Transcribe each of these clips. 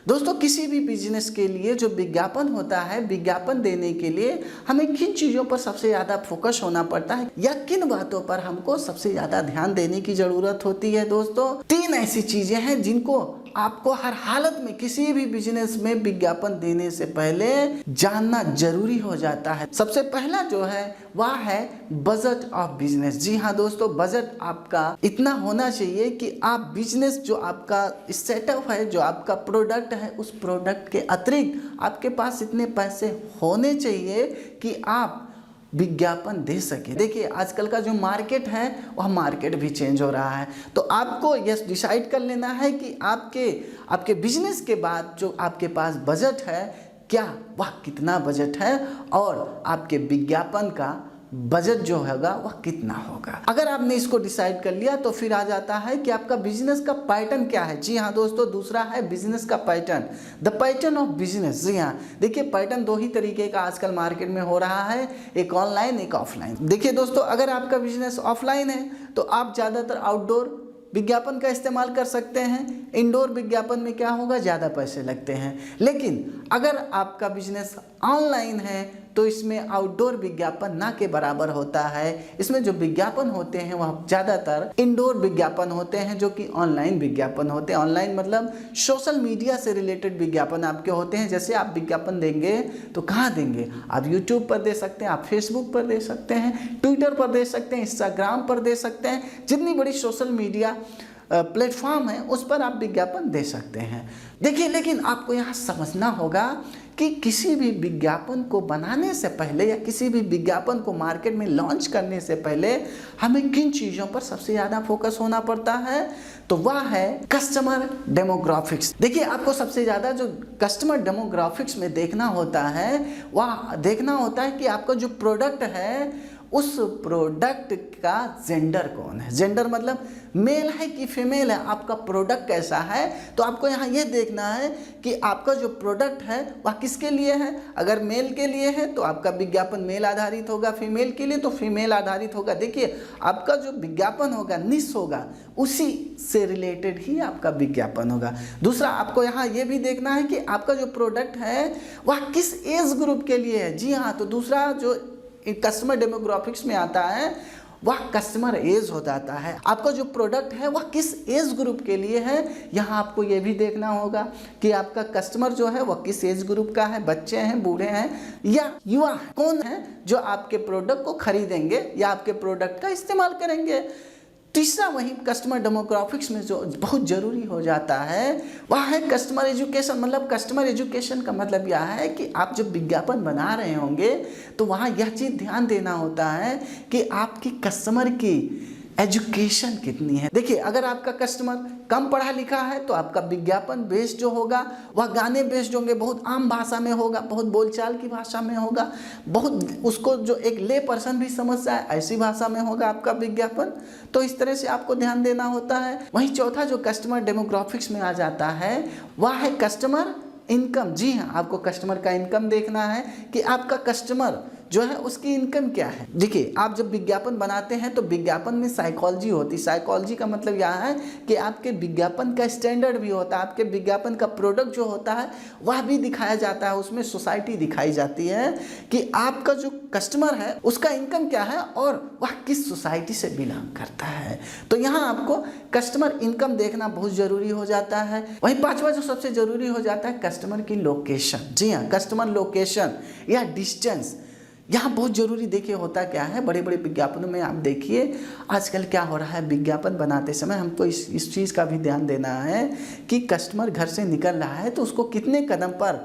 दोस्तों किसी भी बिजनेस के लिए जो विज्ञापन होता है, विज्ञापन देने के लिए हमें किन चीज़ों पर सबसे ज़्यादा फोकस होना पड़ता है या किन बातों पर हमको सबसे ज़्यादा ध्यान देने की ज़रूरत होती है। दोस्तों 3 ऐसी चीज़ें हैं जिनको आपको हर हालत में किसी भी बिजनेस में विज्ञापन देने से पहले जानना जरूरी हो जाता है। सबसे पहला जो है वह है बजट ऑफ बिजनेस। जी हाँ दोस्तों, बजट आपका इतना होना चाहिए कि आप बिजनेस जो आपका सेटअप है, जो आपका प्रोडक्ट है, उस प्रोडक्ट के अतिरिक्त आपके पास इतने पैसे होने चाहिए कि आप विज्ञापन दे सके। देखिए आजकल का जो मार्केट है वह मार्केट भी चेंज हो रहा है, तो आपको यह डिसाइड कर लेना है कि आपके बिजनेस के बाद जो आपके पास बजट है, क्या वह कितना बजट है और आपके विज्ञापन का बजट जो होगा वह कितना होगा। अगर आपने इसको डिसाइड कर लिया तो फिर आ जाता है कि आपका बिजनेस का पैटर्न क्या है। जी हाँ दोस्तों, दूसरा है बिजनेस का pattern, the pattern of business. जी हाँ, देखिए पैटर्न 2 ही तरीके का आजकल मार्केट में हो रहा है, एक ऑनलाइन एक ऑफलाइन। देखिए दोस्तों, अगर आपका बिजनेस ऑफलाइन है तो आप ज़्यादातर आउटडोर विज्ञापन का इस्तेमाल कर सकते हैं। इंडोर विज्ञापन में क्या होगा, ज़्यादा पैसे लगते हैं। लेकिन अगर आपका बिजनेस ऑनलाइन है तो इसमें आउटडोर विज्ञापन ना के बराबर होता है। इसमें जो विज्ञापन होते हैं वह ज़्यादातर इंडोर विज्ञापन होते हैं, जो कि ऑनलाइन विज्ञापन होते हैं। ऑनलाइन मतलब सोशल मीडिया से रिलेटेड विज्ञापन आपके होते हैं। जैसे आप विज्ञापन देंगे तो कहाँ देंगे, आप यूट्यूब पर दे सकते हैं, आप फेसबुक पर दे सकते हैं, ट्विटर पर दे सकते हैं, इंस्टाग्राम पर दे सकते हैं। जितनी बड़ी सोशल मीडिया प्लेटफॉर्म है उस पर आप विज्ञापन दे सकते हैं। देखिए, लेकिन आपको यहाँ समझना होगा कि किसी भी विज्ञापन को बनाने से पहले या किसी भी विज्ञापन को मार्केट में लॉन्च करने से पहले हमें किन चीज़ों पर सबसे ज़्यादा फोकस होना पड़ता है, तो वह है कस्टमर डेमोग्राफिक्स। देखिए, आपको सबसे ज़्यादा जो कस्टमर डेमोग्राफिक्स में देखना होता है वह देखना होता है कि आपका जो प्रोडक्ट है उस प्रोडक्ट का जेंडर कौन है। जेंडर मतलब मेल है कि फीमेल है, आपका प्रोडक्ट कैसा है। तो आपको यहाँ ये देखना है कि आपका जो प्रोडक्ट है वह किसके लिए है। अगर मेल के लिए है तो आपका विज्ञापन मेल आधारित होगा, फीमेल के लिए तो फीमेल आधारित होगा। देखिए, आपका जो विज्ञापन होगा निश होगा, उसी से रिलेटेड ही आपका विज्ञापन होगा। दूसरा, आपको यहाँ ये भी देखना है कि आपका जो प्रोडक्ट है वह किस एज ग्रुप के लिए है। जी हाँ, तो दूसरा जो कस्टमर डेमोग्राफिक्स में आता है वह कस्टमर एज हो जाता है। आपका जो प्रोडक्ट है वह किस एज ग्रुप के लिए है, यहाँ आपको ये भी देखना होगा कि आपका कस्टमर जो है वह किस एज ग्रुप का है, बच्चे हैं, बूढ़े हैं या युवा हैं। कौन है जो आपके प्रोडक्ट को खरीदेंगे या आपके प्रोडक्ट का इस्तेमाल करेंगे। तीसरा वही कस्टमर डेमोग्राफिक्स में जो बहुत ज़रूरी हो जाता है वह है कस्टमर एजुकेशन। मतलब कस्टमर एजुकेशन का मतलब यह है कि आप जब विज्ञापन बना रहे होंगे तो वहाँ यह चीज़ ध्यान देना होता है कि आपकी कस्टमर की एजुकेशन कितनी है। देखिए, अगर आपका कस्टमर कम पढ़ा लिखा है तो आपका विज्ञापन बेस्ड जो होगा वह गाने बेस्ड होंगे, बहुत आम भाषा में होगा, बहुत बोलचाल की भाषा में होगा, बहुत उसको जो एक ले पर्सन भी समझ जाए ऐसी भाषा में होगा आपका विज्ञापन। तो इस तरह से आपको ध्यान देना होता है। वहीं चौथा जो कस्टमर डेमोग्राफिक्स में आ जाता है वह है कस्टमर इनकम। जी हाँ, आपको कस्टमर का इनकम देखना है कि आपका कस्टमर जो है उसकी इनकम क्या है। देखिए, आप जब विज्ञापन बनाते हैं तो विज्ञापन में साइकोलॉजी होती है। साइकोलॉजी का मतलब यह है कि आपके विज्ञापन का स्टैंडर्ड भी होता है, आपके विज्ञापन का प्रोडक्ट जो होता है वह भी दिखाया जाता है। उसमें सोसाइटी दिखाई जाती है कि आपका जो कस्टमर है उसका इनकम क्या है और वह किस सोसाइटी से बिलोंग करता है। तो यहाँ आपको कस्टमर इनकम देखना बहुत ज़रूरी हो जाता है। वहीं पाँचवा जो सबसे ज़रूरी हो जाता है कस्टमर की लोकेशन। जी हाँ, कस्टमर लोकेशन या डिस्टेंस यहाँ बहुत ज़रूरी। देखिए, होता क्या है, बड़े बड़े विज्ञापनों में आप देखिए आजकल क्या हो रहा है, विज्ञापन बनाते समय हमको इस चीज़ का भी ध्यान देना है कि कस्टमर घर से निकल रहा है तो उसको कितने कदम पर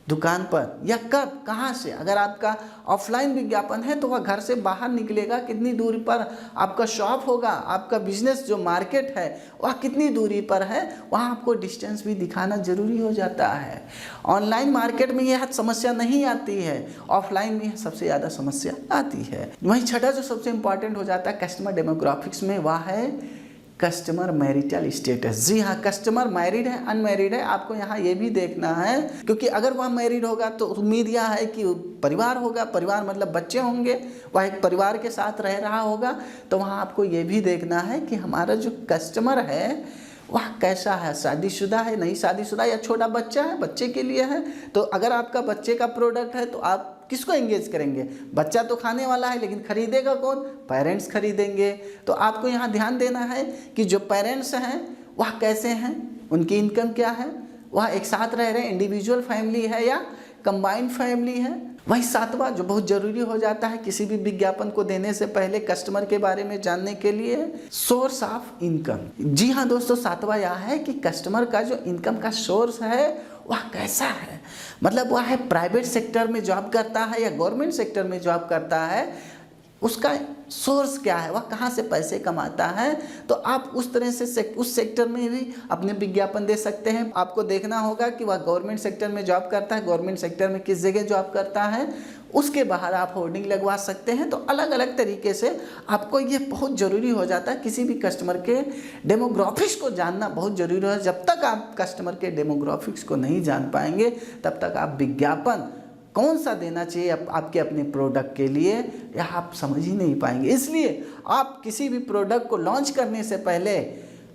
दुकान पर या कब कहाँ से। अगर आपका ऑफलाइन विज्ञापन है तो वह घर से बाहर निकलेगा, कितनी दूरी पर आपका शॉप होगा, आपका बिजनेस जो मार्केट है वह कितनी दूरी पर है, वहाँ आपको डिस्टेंस भी दिखाना ज़रूरी हो जाता है। ऑनलाइन मार्केट में यह समस्या नहीं आती है, ऑफलाइन में सबसे ज़्यादा समस्या आती है। वहीं छठा जो सबसे इम्पॉर्टेंट हो जाता है कस्टमर डेमोग्राफिक्स में वह है कस्टमर मैरिटल स्टेटस। जी हाँ, कस्टमर मैरिड है अनमैरिड है, आपको यहाँ ये भी देखना है, क्योंकि अगर वह मैरिड होगा तो उम्मीद यह है कि परिवार होगा, परिवार मतलब बच्चे होंगे, वह एक परिवार के साथ रह रहा होगा। तो वहाँ आपको ये भी देखना है कि हमारा जो कस्टमर है वह कैसा है, शादीशुदा है, नहीं शादीशुदा, या छोटा बच्चा है, बच्चे के लिए है। तो अगर आपका बच्चे का प्रोडक्ट है तो आप किसको एंगेज करेंगे? बच्चा तो खाने वाला है, लेकिन खरीदेगा कौन? पेरेंट्स खरीदेंगे। तो आपको यहाँ ध्यान देना है कि जो पेरेंट्स हैं वह कैसे हैं, उनकी इनकम क्या है, वह एक साथ रह रहे हैं, इंडिविजुअल फैमिली है या कंबाइंड फैमिली है। वही सातवां जो बहुत जरूरी हो जाता है किसी भी विज्ञापन को देने से पहले कस्टमर के बारे में जानने के लिए, सोर्स ऑफ इनकम। जी हाँ दोस्तों, सातवां यह है कि कस्टमर का जो इनकम का सोर्स है वह कैसा है। मतलब वह है प्राइवेट सेक्टर में जॉब करता है या गवर्नमेंट सेक्टर में जॉब करता है, उसका सोर्स क्या है, वह कहाँ से पैसे कमाता है। तो आप उस तरह से उस सेक्टर में भी अपने विज्ञापन दे सकते हैं। आपको देखना होगा कि वह गवर्नमेंट सेक्टर में जॉब करता है, गवर्नमेंट सेक्टर में किस जगह जॉब करता है, उसके बाहर आप होर्डिंग लगवा सकते हैं। तो अलग अलग तरीके से आपको ये बहुत ज़रूरी हो जाता है, किसी भी कस्टमर के डेमोग्राफिक्स को जानना बहुत ज़रूरी है। जब तक आप कस्टमर के डेमोग्राफिक्स को नहीं जान पाएंगे तब तक आप विज्ञापन कौन सा देना चाहिए आपके अपने प्रोडक्ट के लिए, यह आप समझ ही नहीं पाएंगे। इसलिए आप किसी भी प्रोडक्ट को लॉन्च करने से पहले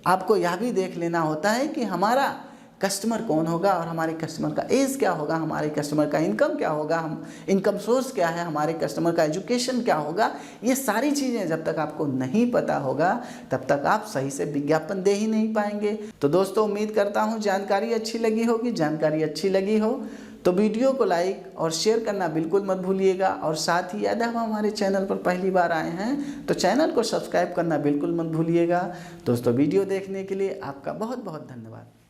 आपको यह भी देख लेना होता है कि हमारा कस्टमर कौन होगा और हमारे कस्टमर का एज क्या होगा, हमारे कस्टमर का इनकम क्या होगा, हम इनकम सोर्स क्या है, हमारे कस्टमर का एजुकेशन क्या होगा। ये सारी चीज़ें जब तक आपको नहीं पता होगा तब तक आप सही से विज्ञापन दे ही नहीं पाएंगे। तो दोस्तों, उम्मीद करता हूँ जानकारी अच्छी लगी होगी। जानकारी अच्छी लगी हो तो वीडियो को लाइक और शेयर करना बिल्कुल मत भूलिएगा। और साथ ही यदि आप हमारे चैनल पर पहली बार आए हैं तो चैनल को सब्सक्राइब करना बिल्कुल मत भूलिएगा। दोस्तों, वीडियो देखने के लिए आपका बहुत बहुत धन्यवाद।